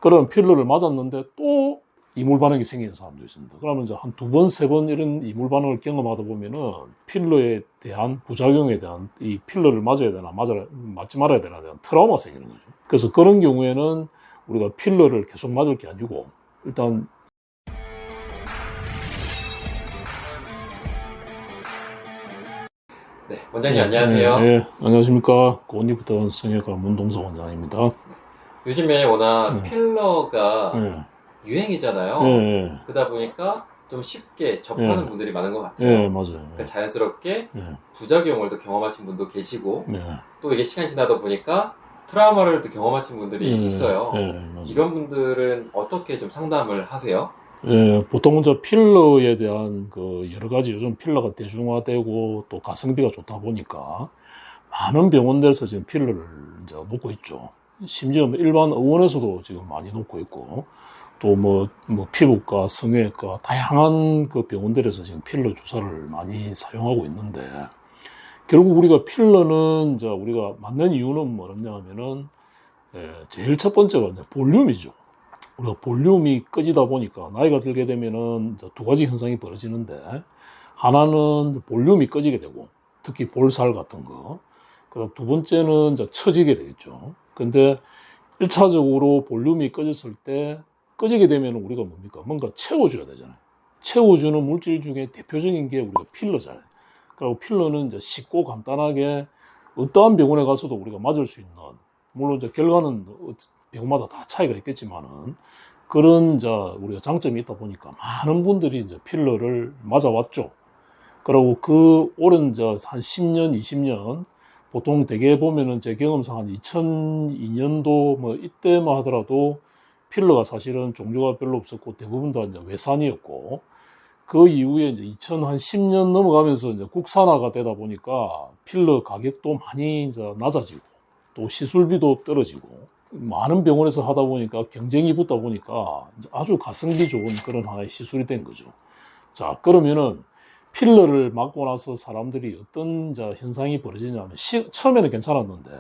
그런 필러를 맞았는데 또 이물 반응이 생기는 사람도 있습니다. 그러면 이제 한 두 번, 세 번 이런 이물 반응을 경험하다 보면은 필러에 대한 부작용에 대한 이 필러를 맞아야 되나, 맞지 말아야 되나 대한 트라우마가 생기는 거죠. 그래서 그런 경우에는 우리가 필러를 계속 맞을 게 아니고 일단 네, 원장님 안녕하세요. 안녕하십니까. 고온리프트 성형외과 문동석 원장입니다. 요즘에 워낙 필러가 예, 유행이잖아요. 예, 그러다 보니까 좀 쉽게 접하는 분들이 많은 것 같아요. 맞아요. 그러니까 자연스럽게 예, 부작용을 또 경험하신 분도 계시고 예, 또 이게 시간이 지나다 보니까 트라우마를 또 경험하신 분들이 있어요. 맞아요. 이런 분들은 어떻게 좀 상담을 하세요? 보통 이제 필러에 대한 그 여러 가지 요즘 필러가 대중화되고 또 가성비가 좋다 보니까 많은 병원들에서 지금 필러를 이제 놓고 있죠. 심지어 일반 의원에서도 지금 많이 놓고 있고 또 뭐 피부과, 성형외과 다양한 그 병원들에서 지금 필러 주사를 많이 사용하고 있는데 결국 우리가 필러는 이제 우리가 맞는 이유는 뭐냐 하면은 제일 첫 번째가 이제 볼륨이죠. 우리가 볼륨이 꺼지다 보니까 나이가 들게 되면은 두 가지 현상이 벌어지는데 하나는 볼륨이 꺼지게 되고 특히 볼살 같은 거. 그다음 두 번째는 이제 처지게 되겠죠. 근데 1차적으로 볼륨이 꺼졌을 때 꺼지게 되면 우리가 뭡니까? 뭔가 채워줘야 되잖아요. 채워주는 물질 중에 대표적인 게 우리가 필러잖아요. 그리고 필러는 이제 쉽고 간단하게 어떠한 병원에 가서도 우리가 맞을 수 있는, 물론 이제 결과는 병마다 다 차이가 있겠지만은 그런 이제 우리가 장점이 있다 보니까 많은 분들이 이제 필러를 맞아왔죠. 그리고 그 오랜 이제 한 10년, 20년 보통 대개 보면은 제 경험상 한 2002년도 뭐 이때만 하더라도 필러가 사실은 종류가 별로 없었고 대부분 다 이제 외산이었고 그 이후에 이제 2010년 넘어가면서 이제 국산화가 되다 보니까 필러 가격도 많이 이제 낮아지고 또 시술비도 떨어지고 많은 병원에서 하다 보니까 경쟁이 붙다 보니까 아주 가성비 좋은 그런 하나의 시술이 된 거죠. 자, 그러면은 필러를 맞고 나서 사람들이 어떤 이제 현상이 벌어지냐면 처음에는 괜찮았는데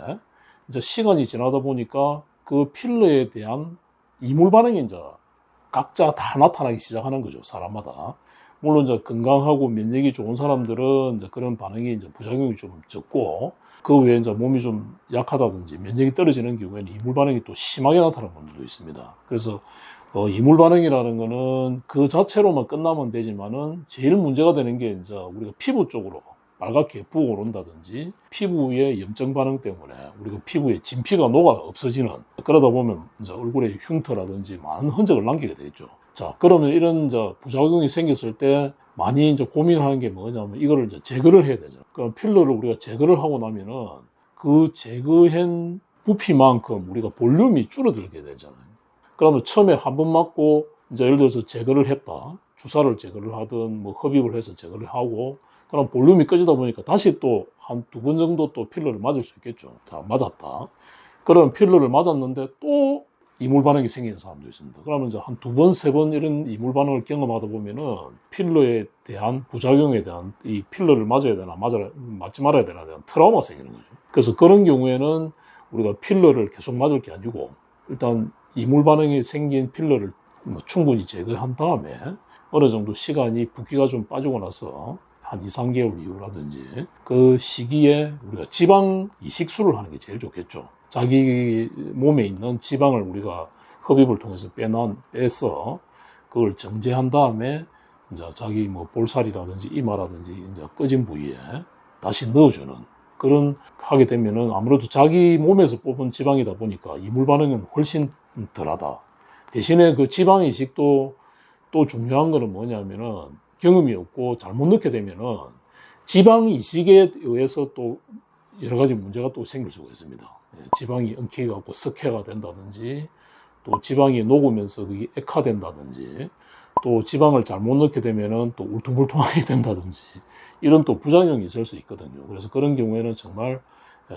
이제 시간이 지나다 보니까 그 필러에 대한 이물 반응이 이제 각자 다 나타나기 시작하는 거죠. 사람마다. 물론 이제 건강하고 면역이 좋은 사람들은 이제 그런 반응이 이제 부작용이 좀 적고 그 외에 이제 몸이 좀 약하다든지 면역이 떨어지는 경우에는 이물 반응이 또 심하게 나타나는 분들도 있습니다. 그래서 이물 반응이라는 거는 그 자체로만 끝나면 되지만은 제일 문제가 되는 게 이제 우리가 피부 쪽으로 빨갛게 부어오른다든지 피부의 염증 반응 때문에 우리가 피부에 진피가 녹아 없어지는 그러다 보면 이제 얼굴에 흉터라든지 많은 흔적을 남기게 되죠. 자, 그러면 이런 이제 부작용이 생겼을 때 많이 이제 고민하는 게 뭐냐면 이거를 이제 제거를 해야 되잖아요. 그럼 필러를 우리가 제거를 하고 나면은 그 제거한 부피만큼 우리가 볼륨이 줄어들게 되잖아요. 그러면 처음에 한 번 맞고 이제 예를 들어서 제거를 했다. 주사를 제거를 하든 뭐 흡입을 해서 제거를 하고 그럼 볼륨이 꺼지다 보니까 다시 또 한 두 번 정도 또 필러를 맞을 수 있겠죠. 자, 맞았다. 그럼 필러를 맞았는데 또 이물 반응이 생기는 사람도 있습니다. 그러면 이제 한 두 번, 세 번 이런 이물 반응을 경험하다 보면은 필러에 대한 부작용에 대한 이 필러를 맞아야 되나, 맞지 말아야 되나 대한 트라우마가 생기는 거죠. 그래서 그런 경우에는 우리가 필러를 계속 맞을 게 아니고 일단 이물 반응이 생긴 필러를 충분히 제거한 다음에 어느 정도 시간이 붓기가 좀 빠지고 나서 한 2, 3개월 이후라든지 그 시기에 우리가 지방 이식술을 하는 게 제일 좋겠죠. 자기 몸에 있는 지방을 우리가 흡입을 통해서 빼서 그걸 정제한 다음에 이제 자기 뭐 볼살이라든지 이마라든지 이제 꺼진 부위에 다시 넣어주는 그런 하게 되면은 아무래도 자기 몸에서 뽑은 지방이다 보니까 이물 반응은 훨씬 덜하다. 대신에 그 지방 이식도 또 중요한 거는 뭐냐면은 경험이 없고 잘못 넣게 되면은 지방 이식에 의해서 또 여러 가지 문제가 또 생길 수가 있습니다. 지방이 엉켜갖고 석회가 된다든지 또 지방이 녹으면서 그게 액화된다든지 또 지방을 잘못 넣게 되면은 또 울퉁불퉁하게 된다든지 이런 또 부작용이 있을 수 있거든요. 그래서 그런 경우에는 정말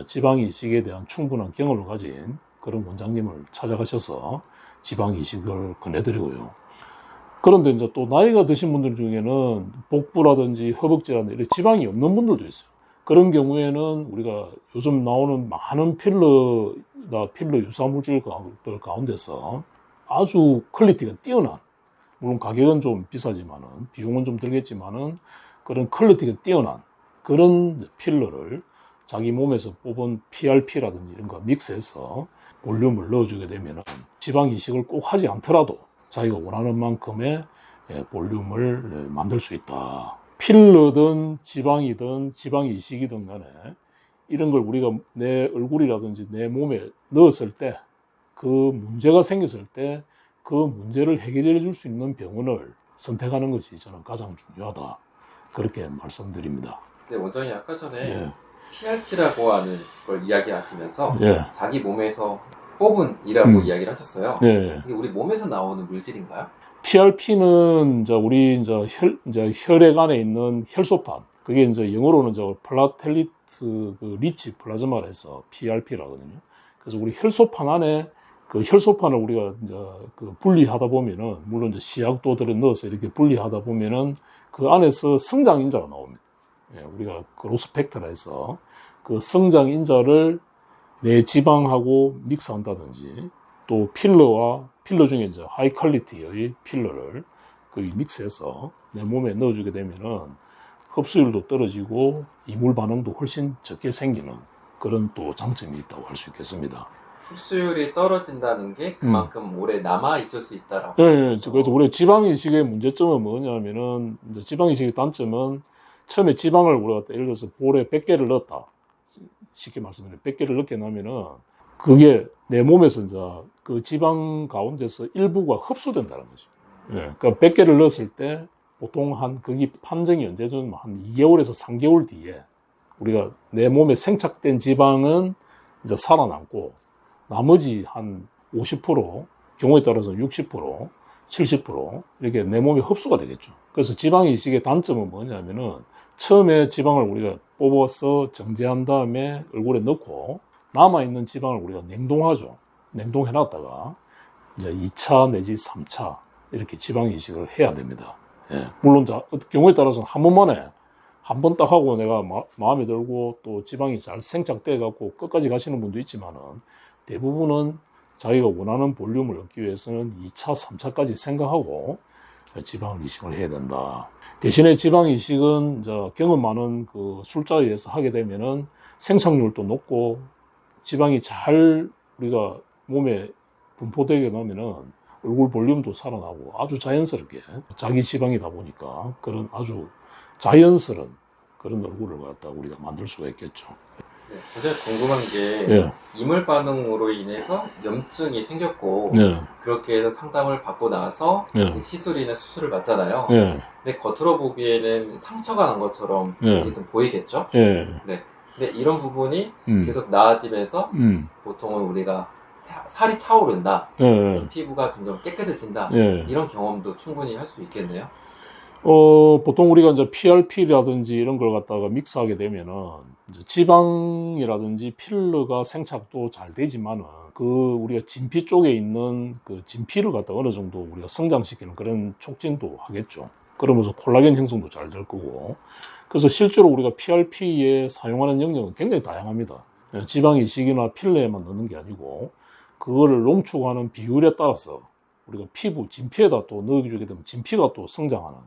지방 이식에 대한 충분한 경험을 가진 그런 원장님을 찾아가셔서 지방 이식을 권해드리고요. 그런데 이제 또 나이가 드신 분들 중에는 복부라든지 허벅지라든지 이런 지방이 없는 분들도 있어요. 그런 경우에는 우리가 요즘 나오는 많은 필러 유사 물질 가운데서 아주 퀄리티가 뛰어난, 물론 가격은 좀 비싸지만은, 비용은 좀 들겠지만은, 그런 퀄리티가 뛰어난 그런 필러를 자기 몸에서 뽑은 PRP라든지 이런 거 믹스해서 볼륨을 넣어주게 되면은 지방 이식을 꼭 하지 않더라도 자기가 원하는 만큼의 볼륨을 만들 수 있다. 필러든 지방이든 지방 이식이든 간에 이런 걸 우리가 내 얼굴이라든지 내 몸에 넣었을 때 그 문제가 생겼을 때 그 문제를 해결해 줄 수 있는 병원을 선택하는 것이 저는 가장 중요하다. 그렇게 말씀드립니다. 네, 원장님 아까 전에 예. PRP라고 하는 걸 이야기하시면서 예. 자기 몸에서 뽑은이라고 이야기를 하셨어요. 예. 이게 우리 몸에서 나오는 물질인가요? PRP는 이제 혈액 안에 있는 혈소판, 그게 이제 영어로는 플라텔리트 리치 플라즈마라 해서 PRP라거든요. 그래서 우리 혈소판 안에 그 혈소판을 우리가 이제 그 분리하다 보면은, 물론 이제 시약도 들어 넣어서 이렇게 분리하다 보면은 그 안에서 성장 인자가 나옵니다. 예, 우리가 그로스 팩터라 해서 그 성장 인자를 내 지방하고 믹스한다든지, 또 필러 중에 이제 하이 퀄리티의 필러를 거기 믹스해서 내 몸에 넣어주게 되면은 흡수율도 떨어지고 이물 반응도 훨씬 적게 생기는 그런 또 장점이 있다고 할 수 있겠습니다. 흡수율이 떨어진다는 게 그만큼 오래 남아 있을 수 있다라고. 예, 그래서 우리 지방 이식의 문제점은 뭐냐면은, 이제 지방 이식의 단점은 처음에 지방을 우리가 예를 들어서 볼에 100개를 넣었다. 쉽게 말씀드리면 100개를 넣게 나면은 그게 내 몸에서 이제 그 지방 가운데서 일부가 흡수된다는 거죠. 예, 그러니까 100개를 넣었을 때 보통 거기 판정이 언제쯤 한 2개월에서 3개월 뒤에 우리가 내 몸에 생착된 지방은 이제 살아남고 나머지 한 50%, 경우에 따라서 60%, 70% 이렇게 내 몸에 흡수가 되겠죠. 그래서 지방 이식의 단점은 뭐냐면은 처음에 지방을 우리가 뽑아서 정제한 다음에 얼굴에 넣고 남아있는 지방을 우리가 냉동하죠. 냉동해 놨다가 이제 2차 내지 3차 이렇게 지방 이식을 해야 됩니다. 예. 물론 경우에 따라서는 한 번만에 한 번 딱 하고 내가 마음에 들고 또 지방이 잘 생착돼 갖고 끝까지 가시는 분도 있지만은, 대부분은 자기가 원하는 볼륨을 얻기 위해서는 2차, 3차까지 생각하고 지방 이식을 해야 된다. 대신에 지방 이식은 이제 경험 많은 그 술자에 의해서 하게 되면은 생착률도 높고 지방이 잘 우리가 몸에 분포되게 나면은 얼굴 볼륨도 살아나고 아주 자연스럽게 자기 지방이다 보니까 그런 아주 자연스러운 그런 얼굴을 갖다 우리가 만들 수가 있겠죠. 네, 제가 궁금한 게 예. 이물 반응으로 인해서 염증이 생겼고 예. 그렇게 해서 상담을 받고 나서 예. 시술이나 수술을 받잖아요. 예. 근데 겉으로 보기에는 상처가 난 것처럼 예. 어쨌든 보이겠죠? 예. 네. 근데 이런 부분이 음. 계속 나아지면서 음. 보통은 우리가 살이 차오른다, 예. 피부가 점점 깨끗해진다, 예. 이런 경험도 충분히 할 수 있겠네요. 보통 우리가 이제 PRP라든지 이런 걸 갖다가 믹스하게 되면은 이제 지방이라든지 필러가 생착도 잘 되지만은 그 우리가 진피 쪽에 있는 그 진피를 갖다 어느 정도 우리가 성장시키는 그런 촉진도 하겠죠. 그러면서 콜라겐 형성도 잘 될 거고. 그래서 실제로 우리가 PRP에 사용하는 영역은 굉장히 다양합니다. 지방 이식이나 필러에만 넣는 게 아니고 그거를 농축하는 비율에 따라서 우리가 피부, 진피에다 또 넣어주게 되면 진피가 또 성장하는,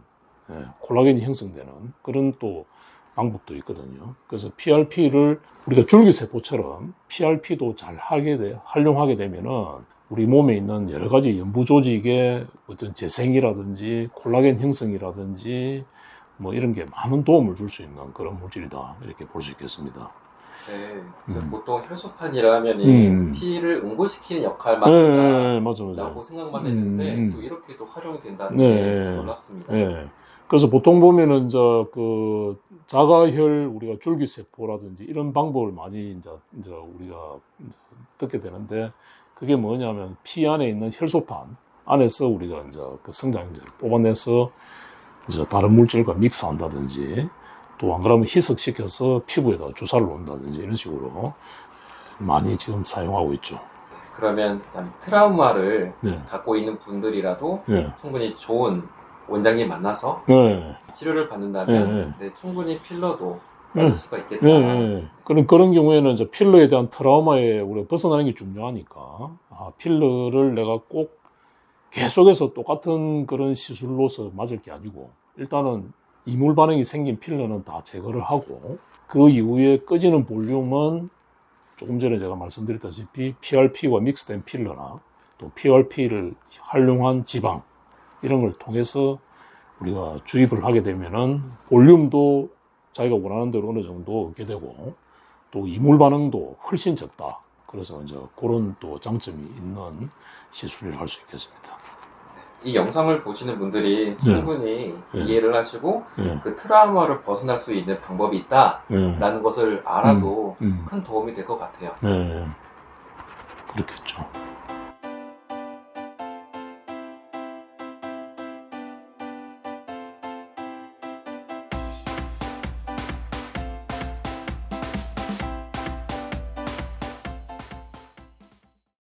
콜라겐이 형성되는 그런 또 방법도 있거든요. 그래서 PRP를 우리가 줄기세포처럼 PRP도 잘 활용하게 되면은 우리 몸에 있는 여러 가지 연부 조직의 어떤 재생이라든지 콜라겐 형성이라든지 뭐 이런 게 많은 도움을 줄 수 있는 그런 물질이다. 이렇게 볼 수 있겠습니다. 네, 보통 혈소판이라 하면은 피를 응고시키는 역할만 한다 맞아. 라고 생각만 했는데 또 이렇게도 활용이 된다는 네. 게 놀랍습니다. 네. 그래서 보통 보면은 그 자가혈 우리가 줄기세포라든지 이런 방법을 많이 이제 우리가 듣게 되는데, 그게 뭐냐면 피 안에 있는 혈소판 안에서 우리가 이제 그 성장인자를 뽑아내서 이제 다른 물질과 믹스한다든지, 또 안 그러면 희석시켜서 피부에다 주사를 놓는다든지 이런 식으로 많이 지금 사용하고 있죠. 그러면 트라우마를 네. 갖고 있는 분들이라도 네. 충분히 좋은 원장님 만나서 네. 치료를 받는다면 충분히 필러도 받을 수가 있겠다. 그런 경우에는 이제 필러에 대한 트라우마에 우리가 벗어나는 게 중요하니까, 필러를 내가 꼭 계속해서 똑같은 그런 시술로서 맞을 게 아니고 일단은 이물 반응이 생긴 필러는 다 제거를 하고 그 이후에 꺼지는 볼륨은 조금 전에 제가 말씀드렸다시피 PRP와 믹스된 필러나 또 PRP를 활용한 지방 이런 걸 통해서 우리가 주입을 하게 되면은 볼륨도 자기가 원하는 대로 어느 정도 얻게 되고 또 이물 반응도 훨씬 적다. 그래서 이제 그런 또 장점이 있는 시술을 할 수 있겠습니다. 이 영상을 보시는 분들이 충분히 네. 이해를 하시고 예, 그 트라우마를 벗어날 수 있는 방법이 있다라는 예, 것을 알아도 음. 큰 도움이 될 것 같아요. 네, 그렇겠죠.